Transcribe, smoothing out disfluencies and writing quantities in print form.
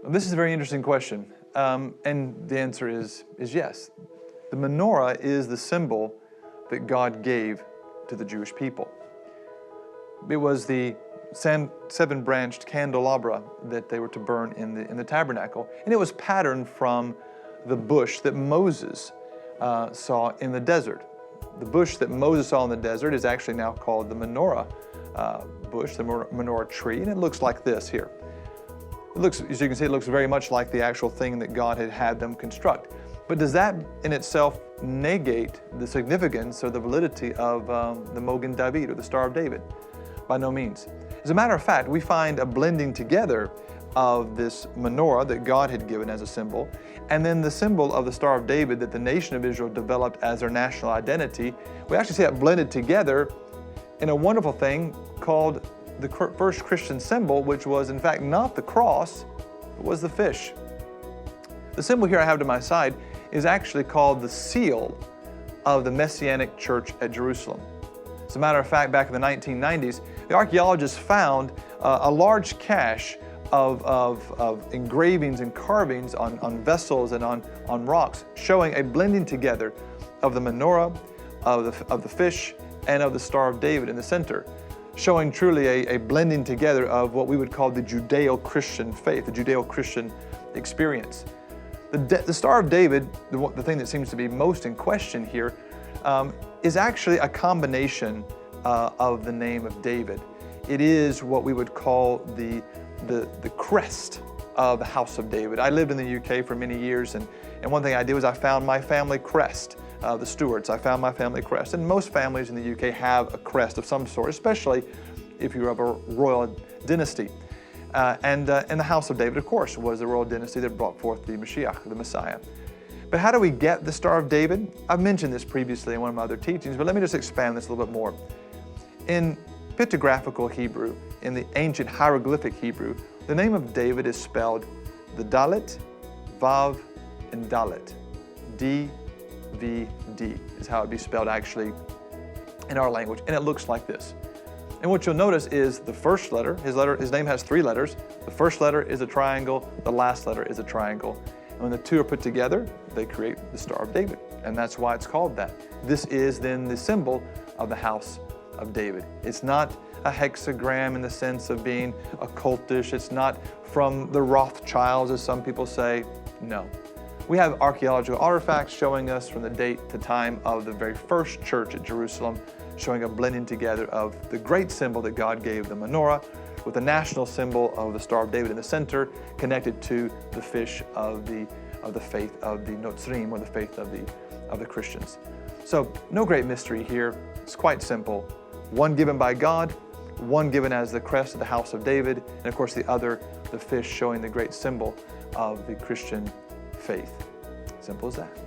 This is a very interesting question, and the answer is yes. The menorah is the symbol that God gave to the Jewish people. It was the seven-branched candelabra that they were to burn in the tabernacle, and it was patterned from the bush that Moses saw in the desert. The bush that Moses saw in the desert is actually now called the menorah bush, the menorah tree, and it looks like this here. It looks, as you can see, it looks very much like the actual thing that God had them construct. But does that in itself negate the significance or the validity of the Mogen David, or the Star of David? By no means. As a matter of fact, we find a blending together of this menorah that God had given as a symbol, and then the symbol of the Star of David that the nation of Israel developed as their national identity. We actually see that blended together in a wonderful thing called the first Christian symbol, which was in fact not the cross, it was the fish. The symbol here I have to my side is actually called the seal of the Messianic Church at Jerusalem. As a matter of fact, back in the 1990s, the archaeologists found a large cache of engravings and carvings on vessels and on rocks, showing a blending together of the menorah, of the fish, and of the Star of David in the center, showing truly a blending together of what we would call the Judeo-Christian faith, the Judeo-Christian experience. The Star of David, the thing that seems to be most in question here, is actually a combination of the name of David. It is what we would call the crest of the house of David. I lived in the UK for many years, and one thing I did was I found my family crest, the Stuarts. I found my family crest, and most families in the UK have a crest of some sort, especially if you're of a royal dynasty. And the house of David, of course, was the royal dynasty that brought forth the Mashiach, the Messiah. But how do we get the Star of David? I've mentioned this previously in one of my other teachings, but let me just expand this a little bit more. In pictographical Hebrew, in the ancient hieroglyphic Hebrew, the name of David is spelled the Dalet, Vav, and Dalet. D-V-D is how it'd be spelled actually in our language, and it looks like this. And what you'll notice is the first letter, his name has 3 letters. The first letter is a triangle, the last letter is a triangle. And when the two are put together, they create the Star of David. And that's why it's called that. This is then the symbol of the house of David. It's not a hexagram in the sense of being occultish. It's not from the Rothschilds, as some people say. No. We have archaeological artifacts showing us from the date to time of the very first church at Jerusalem, showing a blending together of the great symbol that God gave, the menorah, with the national symbol of the Star of David in the center, connected to the fish of the faith of the Notzrim, or the faith of the Christians. So no great mystery here. It's quite simple. One given by God, one given as the crest of the house of David, and of course the other, the fish, showing the great symbol of the Christian faith. Simple as that.